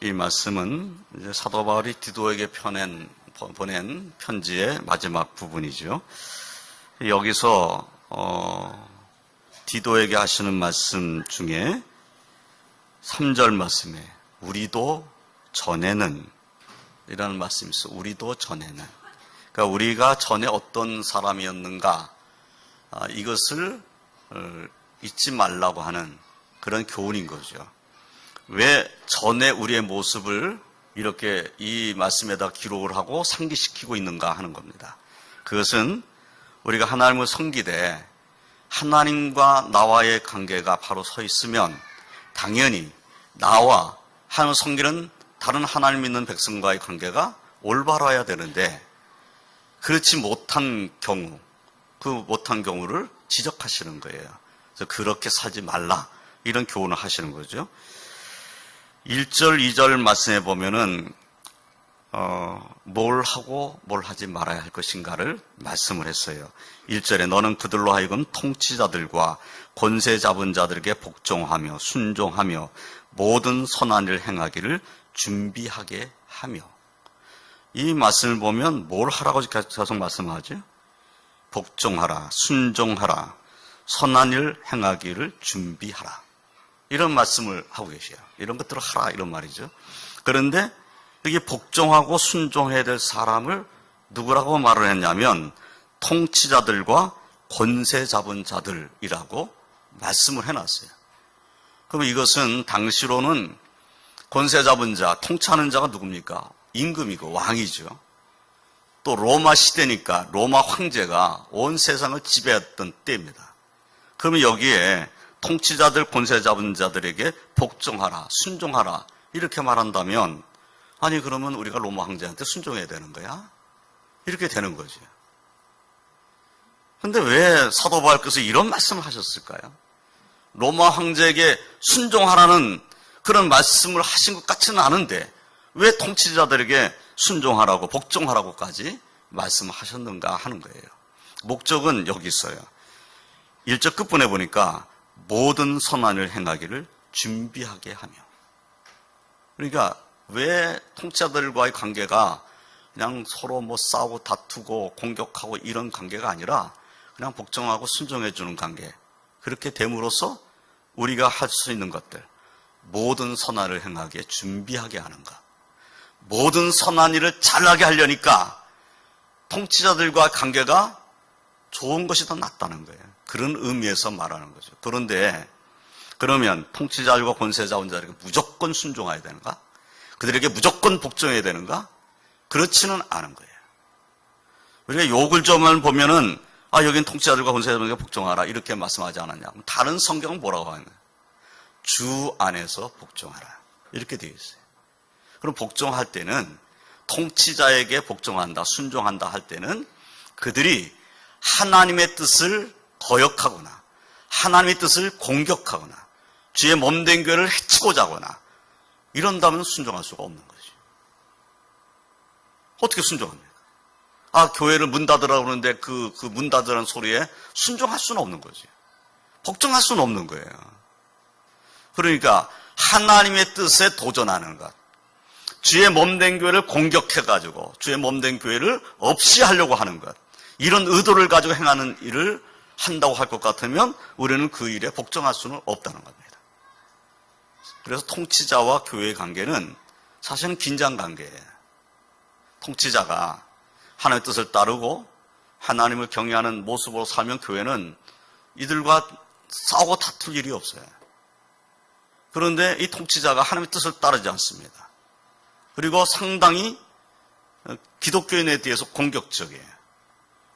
이 말씀은 이제 사도 바울이 디도에게 보낸 편지의 마지막 부분이죠. 여기서 디도에게 하시는 말씀 중에 3절 말씀에 우리도 전에는 이라는 말씀이 있어요. 우리도 전에는. 그러니까 우리가 전에 어떤 사람이었는가 이것을 잊지 말라고 하는 그런 교훈인 거죠. 왜 전에 우리의 모습을 이렇게 이 말씀에다 기록을 하고 상기시키고 있는가 하는 겁니다. 그것은 우리가 하나님을 섬기되 하나님과 나와의 관계가 바로 서 있으면 당연히 나와 하나님을 섬기는 다른 하나님 믿는 백성과의 관계가 올바라야 되는데 그렇지 못한 경우, 그 못한 경우를 지적하시는 거예요. 그래서 그렇게 살지 말라 이런 교훈을 하시는 거죠. 1절, 2절 말씀에 보면은 뭘 하고 뭘 하지 말아야 할 것인가를 말씀을 했어요. 1절에 너는 그들로 하여금 통치자들과 권세 잡은 자들에게 복종하며 순종하며 모든 선한 일을 행하기를 준비하게 하며. 이 말씀을 보면 뭘 하라고 계속 말씀하죠? 복종하라, 순종하라, 선한 일 행하기를 준비하라. 이런 말씀을 하고 계세요. 이런 것들을 하라 이런 말이죠. 그런데 여기 복종하고 순종해야 될 사람을 누구라고 말을 했냐면 통치자들과 권세 잡은 자들이라고 말씀을 해놨어요. 그럼 이것은 당시로는 권세 잡은 자, 통치하는 자가 누굽니까? 임금이고 왕이죠. 또 로마 시대니까 로마 황제가 온 세상을 지배했던 때입니다. 그러면 여기에 통치자들, 권세 잡은 자들에게 복종하라, 순종하라 이렇게 말한다면 아니 그러면 우리가 로마 황제한테 순종해야 되는 거야? 이렇게 되는 거죠. 그런데 왜 사도 바울께서 이런 말씀을 하셨을까요? 로마 황제에게 순종하라는 그런 말씀을 하신 것 같지는 않은데 왜 통치자들에게 순종하라고 복종하라고까지 말씀하셨는가 하는 거예요. 목적은 여기 있어요. 1절 끝부분에 보니까 모든 선한 일을 행하기를 준비하게 하며. 그러니까 왜 통치자들과의 관계가 그냥 서로 싸우고 다투고 공격하고 이런 관계가 아니라 그냥 복종하고 순종해 주는 관계. 그렇게 됨으로써 우리가 할 수 있는 것들, 모든 선한 일을 행하기에 준비하게 하는가. 모든 선한 일을 잘하게 하려니까 통치자들과 관계가 좋은 것이 더 낫다는 거예요. 그런 의미에서 말하는 거죠. 그런데 그러면 통치자들과 권세 잡은 자들에게 무조건 순종해야 되는가? 그들에게 무조건 복종해야 되는가? 그렇지는 않은 거예요. 우리가 욕을 좀 보면은 여긴 통치자들과 권세 잡은 자들에게 복종하라 이렇게 말씀하지 않았냐? 다른 성경은 뭐라고 하냐? 주 안에서 복종하라 이렇게 되어 있어요. 그럼 복종할 때는 통치자에게 복종한다, 순종한다 할 때는 그들이 하나님의 뜻을 거역하거나 하나님의 뜻을 공격하거나 주의 몸된 교회를 해치고자 하거나 이런다면 순종할 수가 없는 거죠. 어떻게 순종합니까? 교회를 문 닫으라고 그러는데 그 문 닫으라는 소리에 순종할 수는 없는 거죠. 복종할 수는 없는 거예요. 그러니까 하나님의 뜻에 도전하는 것, 주의 몸된 교회를 공격해가지고 주의 몸된 교회를 없이 하려고 하는 것, 이런 의도를 가지고 행하는 일을 한다고 할 것 같으면 우리는 그 일에 복종할 수는 없다는 겁니다. 그래서 통치자와 교회의 관계는 사실은 긴장관계예요. 통치자가 하나님의 뜻을 따르고 하나님을 경외하는 모습으로 살면 교회는 이들과 싸우고 다툴 일이 없어요. 그런데 이 통치자가 하나님의 뜻을 따르지 않습니다. 그리고 상당히 기독교인에 대해서 공격적이에요.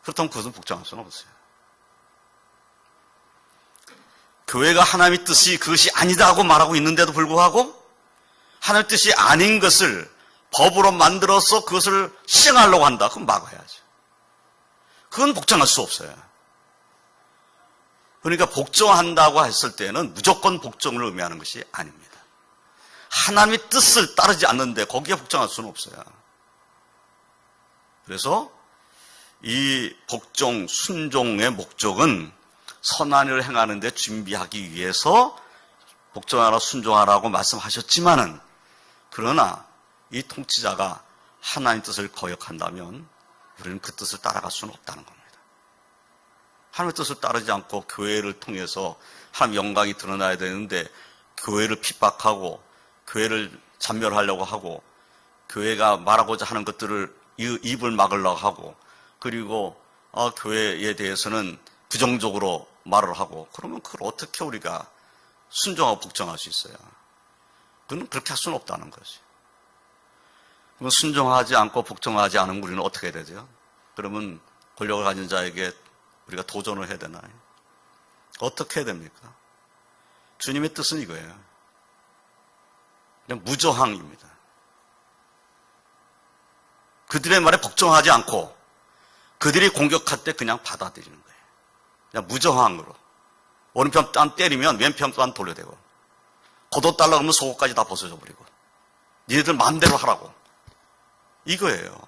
그렇다면 그것은 복종할 수는 없어요. 교회가 하나님의 뜻이 그것이 아니다 하고 말하고 있는데도 불구하고 하나님의 뜻이 아닌 것을 법으로 만들어서 그것을 시행하려고 한다. 그럼 막아야죠. 그건 복종할 수 없어요. 그러니까 복종한다고 했을 때는 무조건 복종을 의미하는 것이 아닙니다. 하나님의 뜻을 따르지 않는데 거기에 복종할 수는 없어요. 그래서 이 복종, 순종의 목적은 선한 일을 행하는 데 준비하기 위해서 복종하라, 순종하라고 말씀하셨지만은 그러나 이 통치자가 하나님 뜻을 거역한다면 우리는 그 뜻을 따라갈 수는 없다는 겁니다. 하나님의 뜻을 따르지 않고 교회를 통해서 하나님 영광이 드러나야 되는데 교회를 핍박하고 교회를 잔멸하려고 하고 교회가 말하고자 하는 것들을 입을 막으려고 하고 그리고 교회에 대해서는 부정적으로 말을 하고 그러면 그걸 어떻게 우리가 순종하고 복종할 수 있어요? 그건 그렇게 할 수는 없다는 거지. 그럼 순종하지 않고 복종하지 않은 우리는 어떻게 해야 되죠? 그러면 권력을 가진 자에게 우리가 도전을 해야 되나요? 어떻게 해야 됩니까? 주님의 뜻은 이거예요. 그냥 무저항입니다. 그들의 말에 복종하지 않고 그들이 공격할 때 그냥 받아들이는 거예요. 그냥 무저항으로. 오른편 뺨 때리면 왼편 뺨 돌려대고 걷어달라고 하면 속옷까지 다 벗어져 버리고 니네들 마음대로 하라고. 이거예요.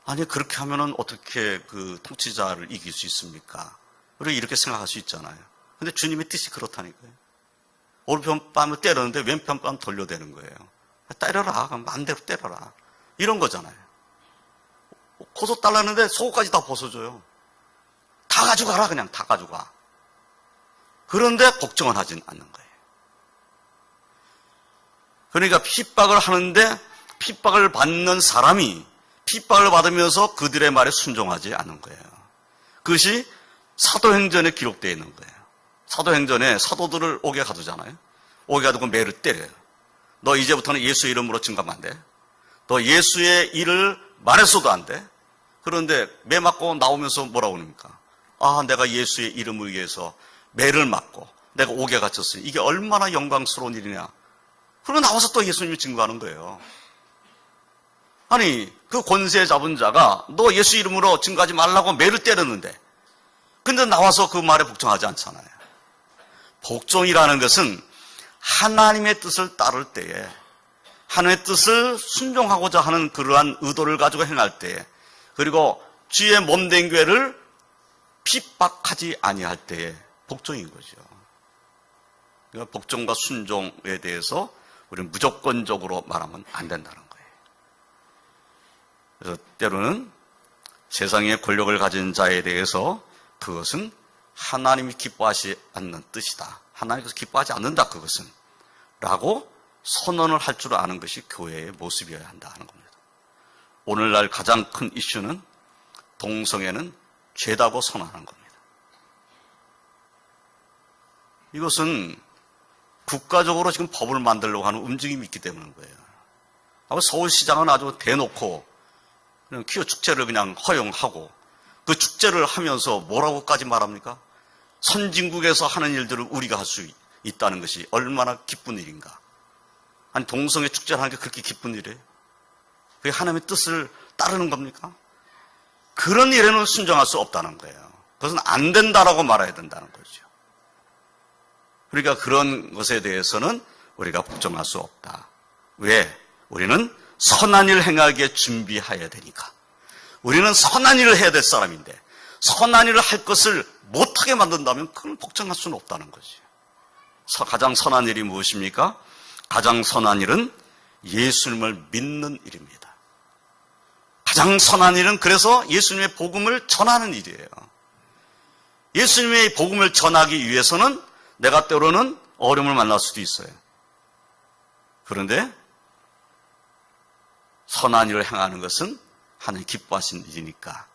아니 그렇게 하면은 어떻게 그 통치자를 이길 수 있습니까? 우리가 이렇게 생각할 수 있잖아요. 근데 주님의 뜻이 그렇다니까요. 오른편 뺨을 때렸는데 왼편 뺨 돌려대는 거예요. 때려라. 마음대로 때려라. 이런 거잖아요. 고소 달라는데 속옷까지 다 벗어줘요. 다 가져가라. 그냥 다 가져가. 그런데 복종을 하진 않는 거예요. 그러니까 핍박을 하는데 핍박을 받는 사람이 핍박을 받으면서 그들의 말에 순종하지 않는 거예요. 그것이 사도행전에 기록되어 있는 거예요. 사도행전에 사도들을 옥에 가두잖아요. 옥에 가두고 매를 때려요. 너 이제부터는 예수의 이름으로 증거하면 안 돼. 너 예수의 일을 말해서도 안 돼. 그런데 매 맞고 나오면서 뭐라고 그럽니까? 아, 내가 예수의 이름을 위해서 매를 맞고 내가 옥에 갇혔으니 이게 얼마나 영광스러운 일이냐. 그러고 나와서 또 예수님이 증거하는 거예요. 아니 그 권세 잡은 자가 너 예수 이름으로 증거하지 말라고 매를 때렸는데 근데 나와서 그 말에 복종하지 않잖아요. 복종이라는 것은 하나님의 뜻을 따를 때에 하나님의 뜻을 순종하고자 하는 그러한 의도를 가지고 행할 때에 그리고 주의 몸된 교회를 핍박하지 아니할 때에 복종인 거죠. 그러니까 복종과 순종에 대해서 우리는 무조건적으로 말하면 안 된다는 거예요. 그래서 때로는 세상의 권력을 가진 자에 대해서 그것은 하나님이 기뻐하지 않는 뜻이다. 하나님께서 기뻐하지 않는다 그것은 라고 선언을 할 줄 아는 것이 교회의 모습이어야 한다 하는 겁니다. 오늘날 가장 큰 이슈는 동성애는 죄다고 선언하는 겁니다. 이것은 국가적으로 지금 법을 만들려고 하는 움직임이 있기 때문인 거예요. 아마 서울시장은 아주 대놓고 그냥 퀴어 축제를 그냥 허용하고 그 축제를 하면서 뭐라고까지 말합니까? 선진국에서 하는 일들을 우리가 할 수 있다는 것이 얼마나 기쁜 일인가. 아니 동성애 축제를 하는 게 그렇게 기쁜 일이에요? 그게 하나님의 뜻을 따르는 겁니까? 그런 일에는 순종할 수 없다는 거예요. 그것은 안 된다라고 말해야 된다는 거죠. 그러니까 그런 것에 대해서는 우리가 복종할 수 없다. 왜? 우리는 선한 일을 행하기에 준비해야 되니까. 우리는 선한 일을 해야 될 사람인데 선한 일을 할 것을 못하게 만든다면 그걸 복종할 수는 없다는 거죠. 가장 선한 일이 무엇입니까? 가장 선한 일은 예수님을 믿는 일입니다. 가장 선한 일은 그래서 예수님의 복음을 전하는 일이에요. 예수님의 복음을 전하기 위해서는 내가 때로는 어려움을 만날 수도 있어요. 그런데 선한 일을 행하는 것은 하나님 기뻐하시는 일이니까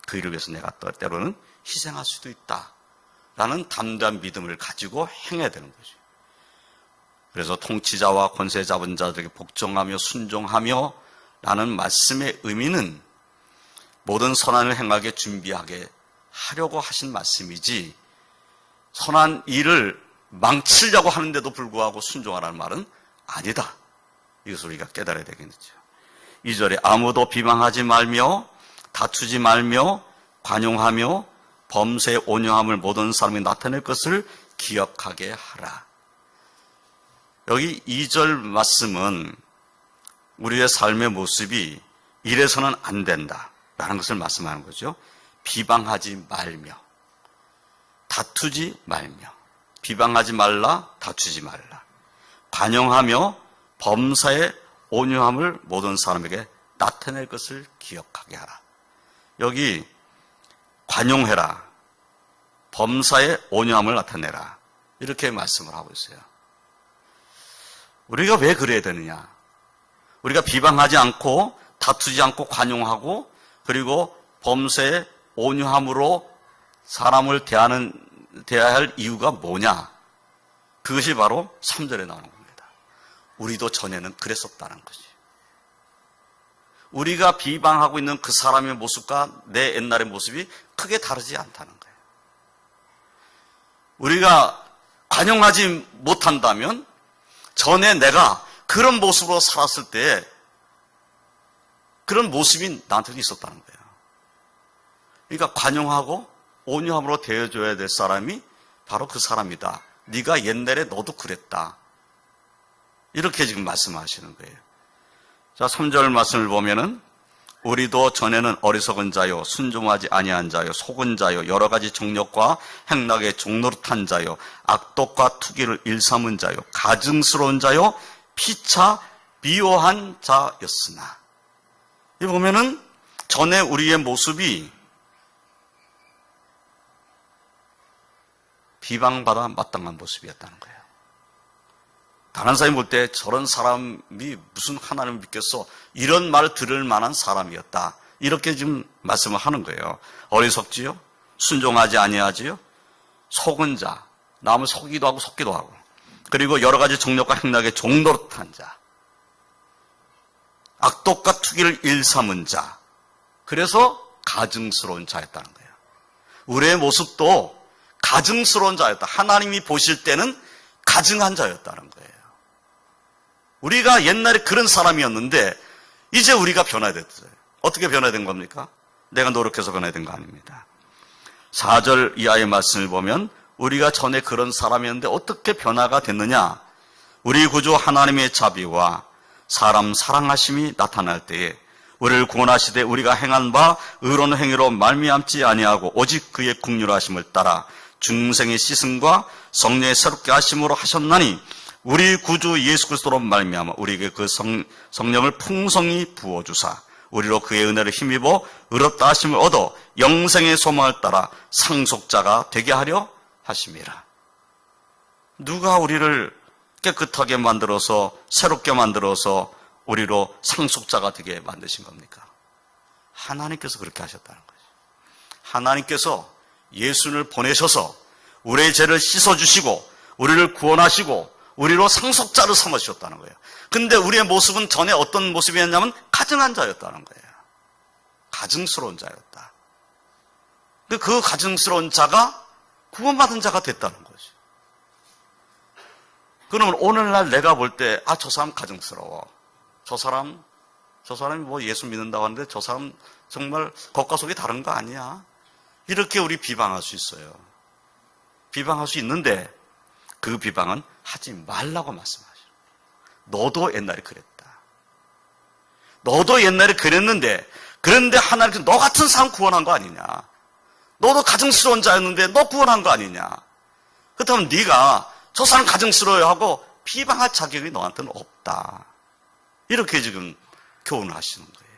그 일을 위해서 내가 때로는 희생할 수도 있다라는 담대한 믿음을 가지고 행해야 되는 거죠. 그래서 통치자와 권세 잡은 자들에게 복종하며 순종하며 라는 말씀의 의미는 모든 선한을 행하게 준비하게 하려고 하신 말씀이지 선한 일을 망치려고 하는데도 불구하고 순종하라는 말은 아니다. 이것을 우리가 깨달아야 되겠죠. 2절에 아무도 비방하지 말며 다투지 말며 관용하며 범죄 온유함을 모든 사람이 나타낼 것을 기억하게 하라. 여기 2절 말씀은 우리의 삶의 모습이 이래서는 안 된다라는 것을 말씀하는 거죠. 비방하지 말며 다투지 말며 비방하지 말라 다투지 말라 관용하며 범사의 온유함을 모든 사람에게 나타낼 것을 기억하게 하라. 여기 관용해라, 범사의 온유함을 나타내라, 이렇게 말씀을 하고 있어요. 우리가 왜 그래야 되느냐? 우리가 비방하지 않고 다투지 않고 관용하고 그리고 범사의 온유함으로 사람을 대해야 할 이유가 뭐냐? 그것이 바로 3절에 나오는 겁니다. 우리도 전에는 그랬었다는 거지. 우리가 비방하고 있는 그 사람의 모습과 내 옛날의 모습이 크게 다르지 않다는 거예요. 우리가 관용하지 못한다면 전에 내가 그런 모습으로 살았을 때 그런 모습이 나한테도 있었다는 거예요. 그러니까 관용하고 온유함으로 대해줘야 될 사람이 바로 그 사람이다. 네가 옛날에 너도 그랬다. 이렇게 지금 말씀하시는 거예요. 자, 3절 말씀을 보면은 우리도 전에는 어리석은 자요, 순종하지 아니한 자요, 속은 자요, 여러 가지 정욕과 행락에 종노릇한 자요, 악독과 투기를 일삼은 자요, 가증스러운 자요, 피차 비호한 자였으나. 이 보면은 전에 우리의 모습이 비방받아 마땅한 모습이었다는 거예요. 다른 사람이 볼 때 저런 사람이 무슨 하나님을 믿겠어, 이런 말 들을 만한 사람이었다. 이렇게 지금 말씀을 하는 거예요. 어리석지요? 순종하지 아니하지요? 속은 자, 남을 속이기도 하고 속기도 하고, 그리고 여러 가지 정욕과 행락에 종노릇한 자, 악독과 투기를 일삼은 자, 그래서 가증스러운 자였다는 거예요. 우리의 모습도 가증스러운 자였다. 하나님이 보실 때는 가증한 자였다는 거예요. 우리가 옛날에 그런 사람이었는데 이제 우리가 변화됐어요. 어떻게 변화된 겁니까? 내가 노력해서 변화된 거 아닙니다. 4절 이하의 말씀을 보면 우리가 전에 그런 사람이었는데 어떻게 변화가 됐느냐? 우리 구주 하나님의 자비와 사람 사랑하심이 나타날 때에 우리를 구원하시되 우리가 행한 바 의로운 행위로 말미암지 아니하고 오직 그의 긍휼하심을 따라 중생의 씻음과 성령의 새롭게 하심으로 하셨나니 우리 구주 예수 그리스도로 말미암아 우리에게 그 성령을 풍성히 부어주사 우리로 그의 은혜를 힘입어 의롭다 하심을 얻어 영생의 소망을 따라 상속자가 되게 하려 하심이라. 누가 우리를 깨끗하게 만들어서 새롭게 만들어서 우리로 상속자가 되게 만드신 겁니까? 하나님께서 그렇게 하셨다는 거죠. 하나님께서 예수를 보내셔서 우리의 죄를 씻어주시고 우리를 구원하시고 우리로 상속자를 삼으셨다는 거예요. 근데 우리의 모습은 전에 어떤 모습이었냐면 가증한 자였다는 거예요. 가증스러운 자였다. 근데 그 가증스러운 자가 구원받은 자가 됐다는 거죠. 그러면 오늘날 내가 볼 때 저 사람 가증스러워. 저 사람이 뭐 예수 믿는다고 하는데 저 사람 정말 겉과 속이 다른 거 아니야. 이렇게 우리 비방할 수 있어요. 비방할 수 있는데 그 비방은 하지 말라고 말씀하셔요. 너도 옛날에 그랬다. 너도 옛날에 그랬는데 그런데 하나님께서 너 같은 사람 구원한 거 아니냐. 너도 가증스러운 자였는데 너 구원한 거 아니냐. 그렇다면 네가 저 사람 가증스러워하고 비방할 자격이 너한테는 없다. 이렇게 지금 교훈을 하시는 거예요.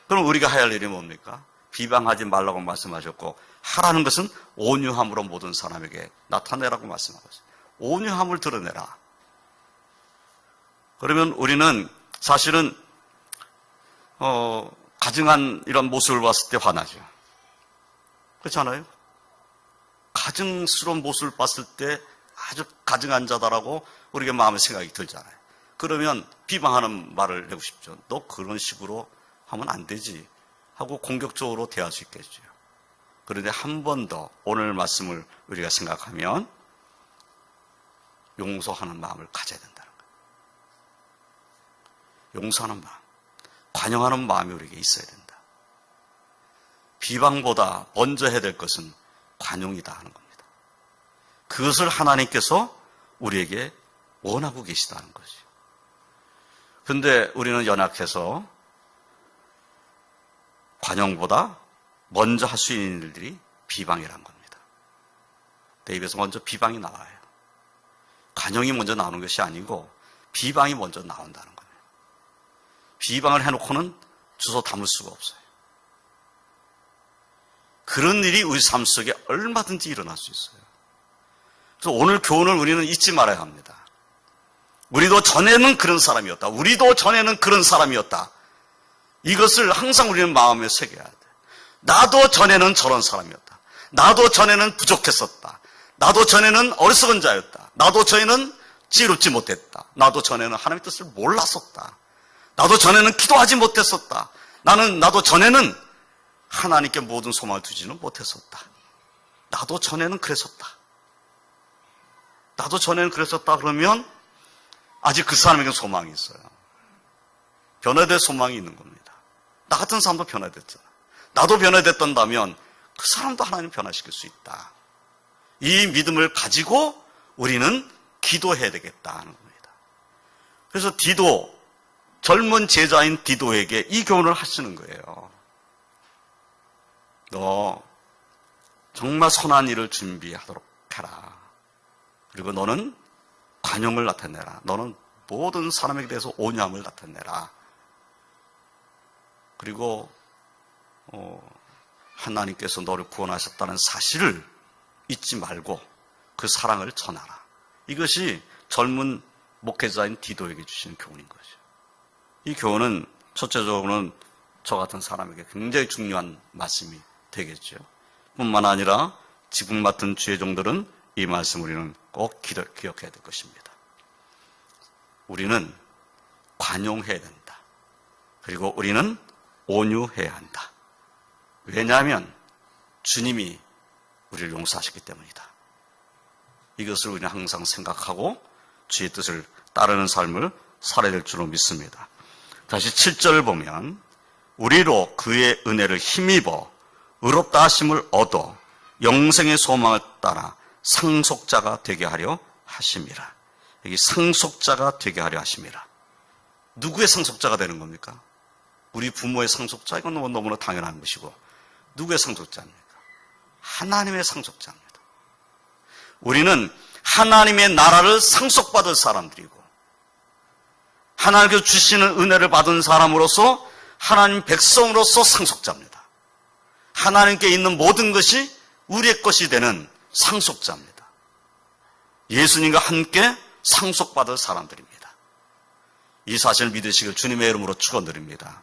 그럼 우리가 해야 할 일이 뭡니까? 비방하지 말라고 말씀하셨고 하라는 것은 온유함으로 모든 사람에게 나타내라고 말씀하고 있어요. 온유함을 드러내라. 그러면 우리는 사실은 가증한 이런 모습을 봤을 때 화나죠. 그렇잖아요? 가증스러운 모습을 봤을 때 아주 가증한 자다라고 우리가 마음의 생각이 들잖아요. 그러면 비방하는 말을 내고 싶죠. 너 그런 식으로 하면 안 되지 하고 공격적으로 대할 수 있겠죠. 그런데 한 번 더 오늘 말씀을 우리가 생각하면 용서하는 마음을 가져야 된다는 거예요. 용서하는 마음, 관용하는 마음이 우리에게 있어야 된다. 비방보다 먼저 해야 될 것은 관용이다 하는 겁니다. 그것을 하나님께서 우리에게 원하고 계시다는 거죠. 그런데 우리는 연약해서 관용보다 먼저 할 수 있는 일들이 비방이란 겁니다. 내 입에서 먼저 비방이 나와요. 관용이 먼저 나오는 것이 아니고 비방이 먼저 나온다는 거예요. 비방을 해놓고는 주워 담을 수가 없어요. 그런 일이 우리 삶 속에 얼마든지 일어날 수 있어요. 그래서 오늘 교훈을 우리는 잊지 말아야 합니다. 우리도 전에는 그런 사람이었다. 우리도 전에는 그런 사람이었다. 이것을 항상 우리는 마음에 새겨야 돼. 나도 전에는 저런 사람이었다. 나도 전에는 부족했었다. 나도 전에는 어리석은 자였다. 나도 전에는 지혜롭지 못했다. 나도 전에는 하나님의 뜻을 몰랐었다. 나도 전에는 기도하지 못했었다. 나도 전에는 하나님께 모든 소망을 두지는 못했었다. 나도 전에는 그랬었다. 나도 전에는 그랬었다 그러면 아직 그 사람에게 소망이 있어요. 변화될 소망이 있는 겁니다. 나 같은 사람도 변화됐잖아. 나도 변화됐던다면 그 사람도 하나님 변화시킬 수 있다. 이 믿음을 가지고 우리는 기도해야 되겠다는 겁니다. 그래서 디도, 젊은 제자인 디도에게 이 교훈을 하시는 거예요. 너 정말 선한 일을 준비하도록 해라. 그리고 너는 관용을 나타내라. 너는 모든 사람에게 대해서 온유함을 나타내라. 그리고 하나님께서 너를 구원하셨다는 사실을 잊지 말고 그 사랑을 전하라. 이것이 젊은 목회자인 디도에게 주시는 교훈인 거죠. 이 교훈은 첫째적으로는 저 같은 사람에게 굉장히 중요한 말씀이 되겠죠. 뿐만 아니라 지금 맡은 주의종들은 이 말씀 우리는 꼭 기억해야 될 것입니다. 우리는 관용해야 된다. 그리고 우리는 온유해야 한다. 왜냐하면 주님이 우리를 용서하셨기 때문이다. 이것을 우리는 항상 생각하고 주의 뜻을 따르는 삶을 살아야 될 줄로 믿습니다. 다시 7절을 보면 우리로 그의 은혜를 힘입어 의롭다 하심을 얻어 영생의 소망을 따라 상속자가 되게 하려 하심이라. 여기 상속자가 되게 하려 하심이라. 누구의 상속자가 되는 겁니까? 우리 부모의 상속자? 이건 너무나 당연한 것이고 누구의 상속자입니까? 하나님의 상속자입니다. 우리는 하나님의 나라를 상속받을 사람들이고 하나님께서 주시는 은혜를 받은 사람으로서 하나님 백성으로서 상속자입니다. 하나님께 있는 모든 것이 우리의 것이 되는 상속자입니다. 예수님과 함께 상속받을 사람들입니다. 이 사실을 믿으시길 주님의 이름으로 축원드립니다.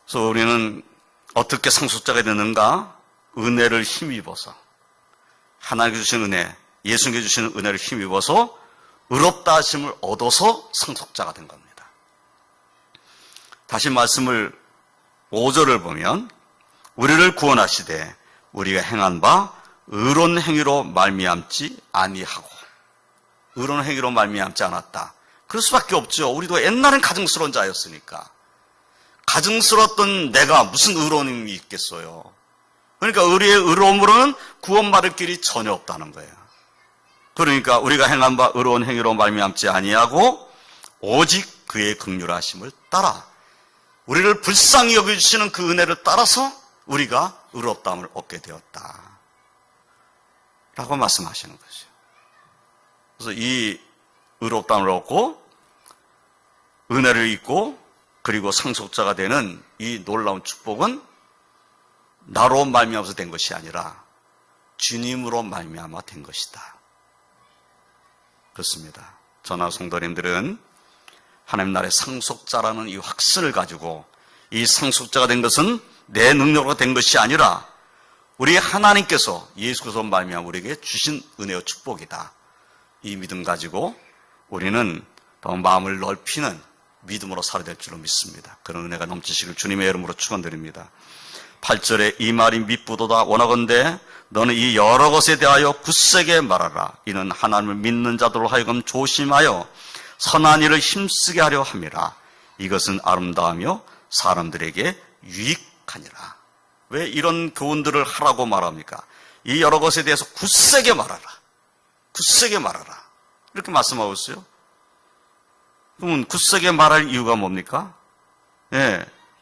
그래서 우리는 어떻게 상속자가 되는가? 은혜를 힘입어서 하나님께 주신 은혜, 예수님께 주시는 은혜를 힘입어서 의롭다 하심을 얻어서 상속자가 된 겁니다. 다시 말씀을 5절을 보면 우리를 구원하시되 우리가 행한 바 의로운 행위로 말미암지 아니하고 의로운 행위로 말미암지 않았다. 그럴 수밖에 없죠. 우리도 옛날엔 가증스러운 자였으니까. 가증스러웠던 내가 무슨 의로움이 있겠어요. 그러니까 우리의 의로움으로는 구원받을 길이 전혀 없다는 거예요. 그러니까 우리가 행한 바 의로운 행위로 말미암지 아니하고 오직 그의 긍휼하심을 따라 우리를 불쌍히 여겨주시는 그 은혜를 따라서 우리가 의롭다함을 얻게 되었다 라고 말씀하시는 거죠. 그래서 이 의롭다함을 얻고 은혜를 입고 그리고 상속자가 되는 이 놀라운 축복은 나로 말미암아서 된 것이 아니라 주님으로 말미암아 된 것이다. 그렇습니다. 저나 성도님들은 하나님 나라의 상속자라는 이 확신을 가지고 이 상속자가 된 것은 내 능력으로 된 것이 아니라 우리 하나님께서 예수 그리스도로 말미암아 우리에게 주신 은혜와 축복이다. 이 믿음 가지고 우리는 더 마음을 넓히는 믿음으로 살아야 될 줄로 믿습니다. 그런 은혜가 넘치시길 주님의 이름으로 축원드립니다. 8절에 이 말이 밉부도다 원하건대 너는 이 여러 것에 대하여 굳세게 말하라. 이는 하나님을 믿는 자들로 하여금 조심하여 선한 일을 힘쓰게 하려 함이라. 이것은 아름다우며 사람들에게 유익하니라. 왜 이런 교훈들을 하라고 말합니까? 이 여러 것에 대해서 굳세게 말하라. 굳세게 말하라. 이렇게 말씀하고 있어요. 그러면 굳세게 말할 이유가 뭡니까?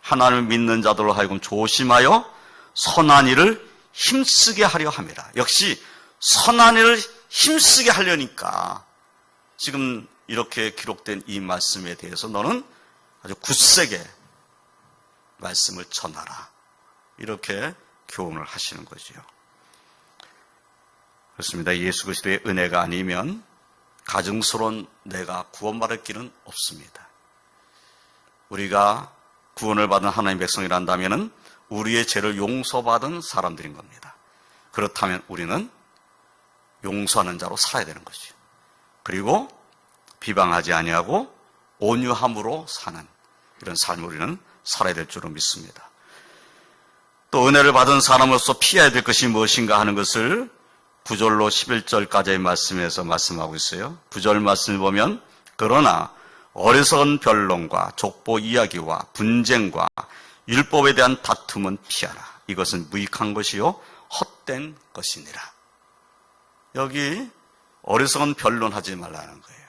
하나님을 믿는 자들로 하여금 조심하여 선한 일을 힘쓰게 하려 함이라. 역시 선한 일을 힘쓰게 하려니까 지금 이렇게 기록된 이 말씀에 대해서 너는 아주 굳세게 말씀을 전하라. 이렇게 교훈을 하시는 거지요. 그렇습니다. 예수 그리스도의 은혜가 아니면 가증스러운 내가 구원받을 길은 없습니다. 우리가 구원을 받은 하나님의 백성이란다면 우리의 죄를 용서받은 사람들인 겁니다. 그렇다면 우리는 용서하는 자로 살아야 되는 것이죠. 그리고 비방하지 아니하고 온유함으로 사는 이런 삶을 우리는 살아야 될 줄로 믿습니다. 또 은혜를 받은 사람으로서 피해야 될 것이 무엇인가 하는 것을 9절로 11절까지의 말씀에서 말씀하고 있어요. 9절 말씀을 보면 그러나 어리석은 변론과 족보 이야기와 분쟁과 율법에 대한 다툼은 피하라. 이것은 무익한 것이요 헛된 것이니라. 여기 어리석은 변론하지 말라는 거예요.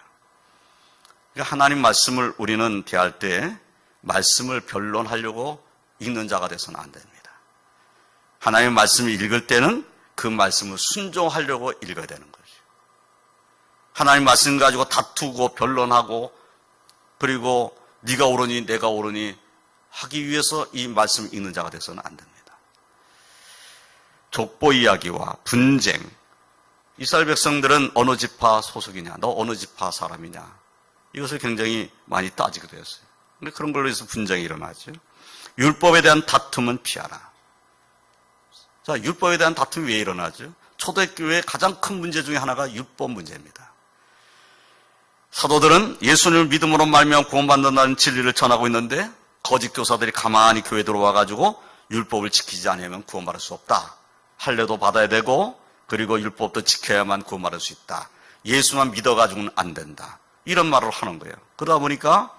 그러니까 하나님 말씀을 우리는 대할 때 말씀을 변론하려고 읽는 자가 돼서는 안 됩니다. 하나님의 말씀을 읽을 때는 그 말씀을 순종하려고 읽어야 되는 거죠. 하나님 말씀 가지고 다투고 변론하고 그리고 네가 옳으니 내가 옳으니 하기 위해서 이 말씀을 읽는 자가 돼서는 안 됩니다. 족보 이야기와 분쟁, 이스라엘 백성들은 어느 지파 소속이냐, 너 어느 지파 사람이냐, 이것을 굉장히 많이 따지게 되었어요. 근데 그런 걸로 해서 분쟁이 일어나죠. 율법에 대한 다툼은 피하라. 자, 율법에 대한 다툼이 왜 일어나죠? 초대교회의 가장 큰 문제 중에 하나가 율법 문제입니다. 사도들은 예수님을 믿음으로 말미암아 구원받는다는 진리를 전하고 있는데 거짓 교사들이 가만히 교회에 들어와가지고 율법을 지키지 않으면 구원받을 수 없다. 할례도 받아야 되고 그리고 율법도 지켜야만 구원받을 수 있다. 예수만 믿어가지고는 안 된다. 이런 말을 하는 거예요. 그러다 보니까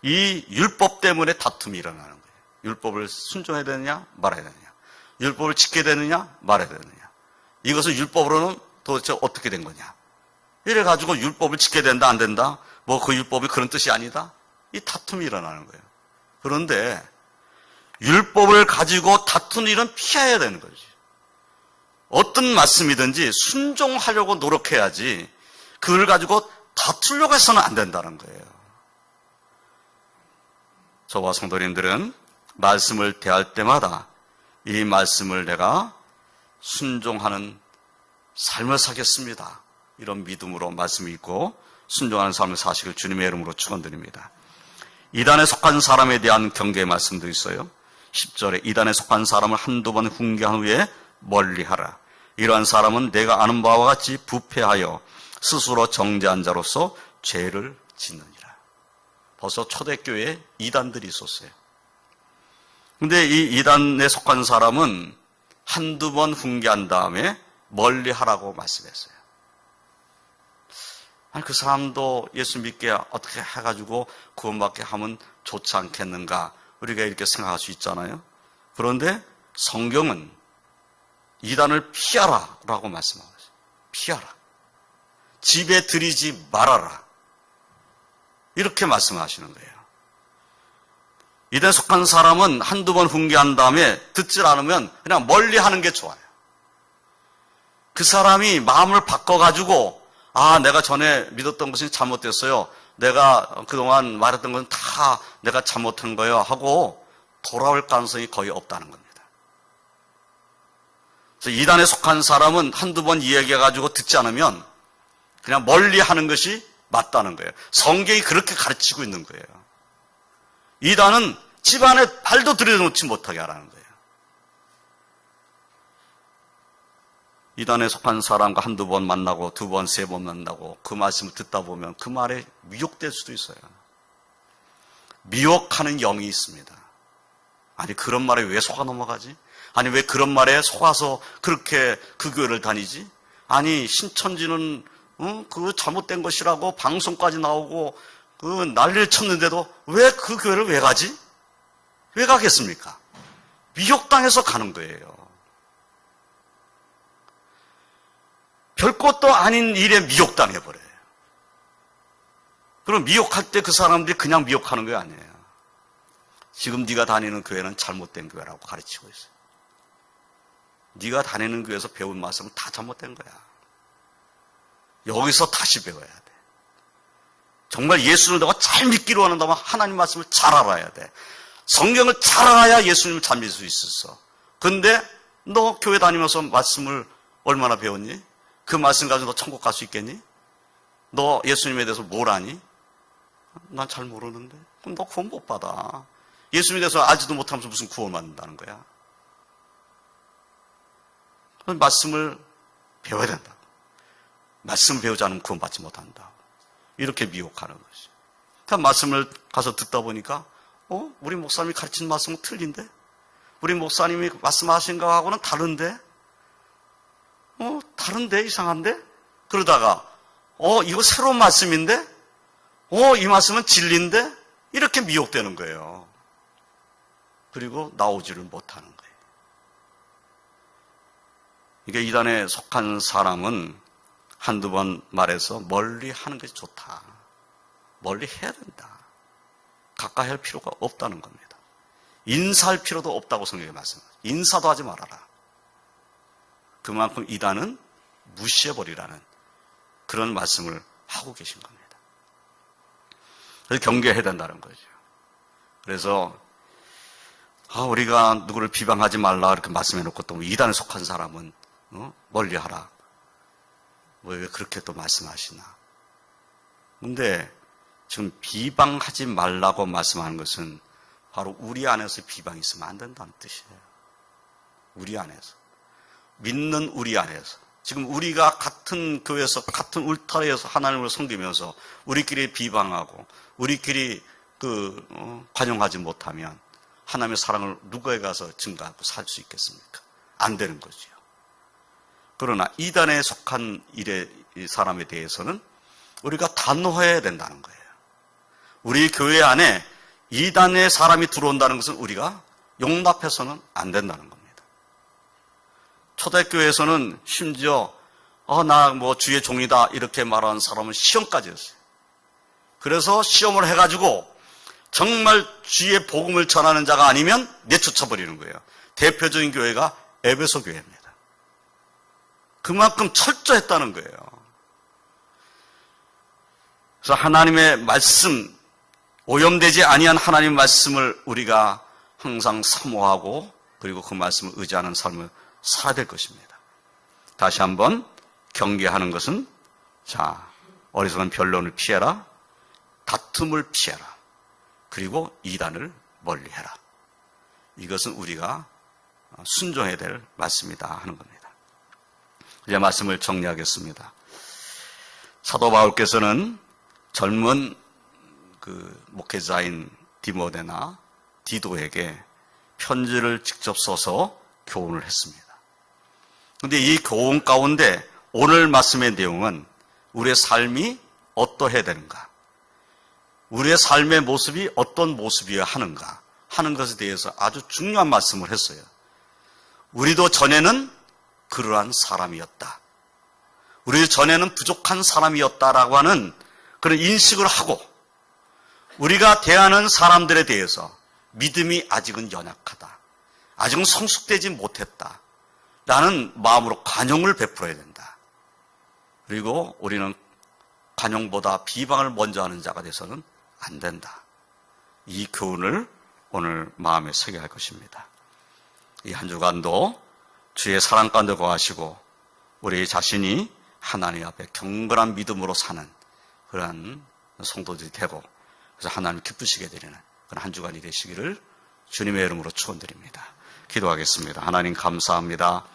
이 율법 때문에 다툼이 일어나는 거예요. 율법을 순종해야 되느냐 말아야 되느냐, 율법을 지켜야 되느냐 말아야 되느냐, 이것을 율법으로는 도대체 어떻게 된 거냐, 이래가지고 율법을 지켜야 된다 안 된다, 뭐 그 율법이 그런 뜻이 아니다, 이 다툼이 일어나는 거예요. 그런데 율법을 가지고 다투는 일은 피해야 되는 거지. 어떤 말씀이든지 순종하려고 노력해야지 그걸 가지고 다투려고 해서는 안 된다는 거예요. 저와 성도님들은 말씀을 대할 때마다 이 말씀을 내가 순종하는 삶을 사겠습니다. 이런 믿음으로 말씀을 읽고 순종하는 삶을 사시길 주님의 이름으로 축원드립니다. 이단에 속한 사람에 대한 경계의 말씀도 있어요. 10절에 이단에 속한 사람을 한두 번 훈계한 후에 멀리하라. 이러한 사람은 내가 아는 바와 같이 부패하여 스스로 정죄한 자로서 죄를 짓느니라. 벌써 초대교회에 이단들이 있었어요. 근데 이 이단에 속한 사람은 한두 번 훈계한 다음에 멀리하라고 말씀했어요. 아니, 그 사람도 예수 믿게 어떻게 해가지고 구원받게 하면 좋지 않겠는가, 우리가 이렇게 생각할 수 있잖아요. 그런데 성경은 이단을 피하라 라고 말씀하고 있어요. 피하라. 집에 들이지 말아라. 이렇게 말씀하시는 거예요. 이단에 속한 사람은 한두 번 훈계한 다음에 듣질 않으면 그냥 멀리 하는 게 좋아요. 그 사람이 마음을 바꿔가지고 아, 내가 전에 믿었던 것이 잘못됐어요. 내가 그동안 말했던 건 다 내가 잘못한 거예요 하고 돌아올 가능성이 거의 없다는 겁니다. 그래서 이단에 속한 사람은 한두 번 이야기해가지고 듣지 않으면 그냥 멀리 하는 것이 맞다는 거예요. 성경이 그렇게 가르치고 있는 거예요. 이단은 집안에 발도 들여놓지 못하게 하라는 거예요. 이단에 속한 사람과 한두 번 만나고 두 번, 세 번 만나고 그 말씀을 듣다 보면 그 말에 미혹될 수도 있어요. 미혹하는 영이 있습니다. 아니, 그런 말에 왜 속아 넘어가지? 아니, 왜 그런 말에 속아서 그렇게 그 교회를 다니지? 아니, 신천지는 그 잘못된 것이라고 방송까지 나오고 그 난리를 쳤는데도 왜 그 교회를 왜 가지? 왜 가겠습니까? 미혹당해서 가는 거예요. 별것도 아닌 일에 미혹당해버려요. 그럼 미혹할 때 그 사람들이 그냥 미혹하는 게 아니에요. 지금 네가 다니는 교회는 잘못된 교회라고 가르치고 있어요. 네가 다니는 교회에서 배운 말씀은 다 잘못된 거야. 여기서 다시 배워야 돼. 정말 예수를 내가 잘 믿기로 한다면 하나님 말씀을 잘 알아야 돼. 성경을 잘 알아야 예수님을 잘 믿을 수 있었어. 근데 너 교회 다니면서 말씀을 얼마나 배웠니? 그 말씀 가지고 너 천국 갈 수 있겠니? 너 예수님에 대해서 뭘 아니? 난 잘 모르는데. 그럼 너 구원 못 받아. 예수님에 대해서 알지도 못하면서 무슨 구원 받는다는 거야? 말씀을 배워야 된다. 말씀 배우지 않으면 구원 받지 못한다. 이렇게 미혹하는 거지. 말씀을 가서 듣다 보니까 우리 목사님이 가르친 말씀은 틀린데? 우리 목사님이 말씀하신 거하고는 다른데? 다른데? 이상한데? 그러다가 이거 새로운 말씀인데? 이 말씀은 진리인데? 이렇게 미혹되는 거예요. 그리고 나오지를 못하는 거예요. 이게 이단에 속한 사람은 한두 번 말해서 멀리 하는 것이 좋다. 멀리 해야 된다. 가까이 할 필요가 없다는 겁니다. 인사할 필요도 없다고 성경에 말씀합니다. 인사도 하지 말아라. 그만큼 이단은 무시해버리라는 그런 말씀을 하고 계신 겁니다. 그래서 경계해야 된다는 거죠. 그래서 우리가 누구를 비방하지 말라 이렇게 말씀해놓고 또 이단에 속한 사람은 멀리하라. 왜 그렇게 또 말씀하시나. 근데 지금 비방하지 말라고 말씀하는 것은 바로 우리 안에서 비방이 있으면 안 된다는 뜻이에요. 우리 안에서. 믿는 우리 안에서. 지금 우리가 같은 교회에서 같은 울타리에서 하나님을 섬기면서 우리끼리 비방하고 우리끼리 관용하지 못하면 하나님의 사랑을 누구에 가서 증가하고 살 수 있겠습니까? 안 되는 거죠. 그러나 이단에 속한 이 사람에 대해서는 우리가 단호해야 된다는 거예요. 우리 교회 안에 이단의 사람이 들어온다는 것은 우리가 용납해서는 안 된다는 겁니다. 초대교회에서는 심지어 나 주의 종이다 이렇게 말하는 사람은 시험까지 했어요. 그래서 시험을 해가지고 정말 주의 복음을 전하는 자가 아니면 내쫓아버리는 거예요. 대표적인 교회가 에베소 교회입니다. 그만큼 철저했다는 거예요. 그래서 하나님의 말씀, 오염되지 아니한 하나님의 말씀을 우리가 항상 사모하고 그리고 그 말씀을 의지하는 삶을 살아야 될 것입니다. 다시 한번 경계하는 것은 어리석은 변론을 피해라. 다툼을 피해라. 그리고 이단을 멀리해라. 이것은 우리가 순종해야 될 말씀이다 하는 겁니다. 이제 말씀을 정리하겠습니다. 사도 바울께서는 젊은 목회자인 디모데나 디도에게 편지를 직접 써서 교훈을 했습니다. 그런데 이 교훈 가운데 오늘 말씀의 내용은 우리의 삶이 어떠해야 되는가, 우리의 삶의 모습이 어떤 모습이어야 하는가 하는 것에 대해서 아주 중요한 말씀을 했어요. 우리도 전에는 그러한 사람이었다. 우리 전에는 부족한 사람이었다라고 하는 그런 인식을 하고 우리가 대하는 사람들에 대해서 믿음이 아직은 연약하다. 아직은 성숙되지 못했다. 라는 마음으로 관용을 베풀어야 된다. 그리고 우리는 관용보다 비방을 먼저 하는 자가 돼서는 안 된다. 이 교훈을 오늘 마음에 새겨야 할 것입니다. 이 한 주간도 주의 사랑 가운데 거하시고 우리 자신이 하나님 앞에 경건한 믿음으로 사는 그러한 성도들이 되고 그래서 하나님 기쁘시게 되리는 그런 한 주간이 되시기를 주님의 이름으로 축원드립니다. 기도하겠습니다. 하나님 감사합니다.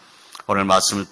오늘 말씀을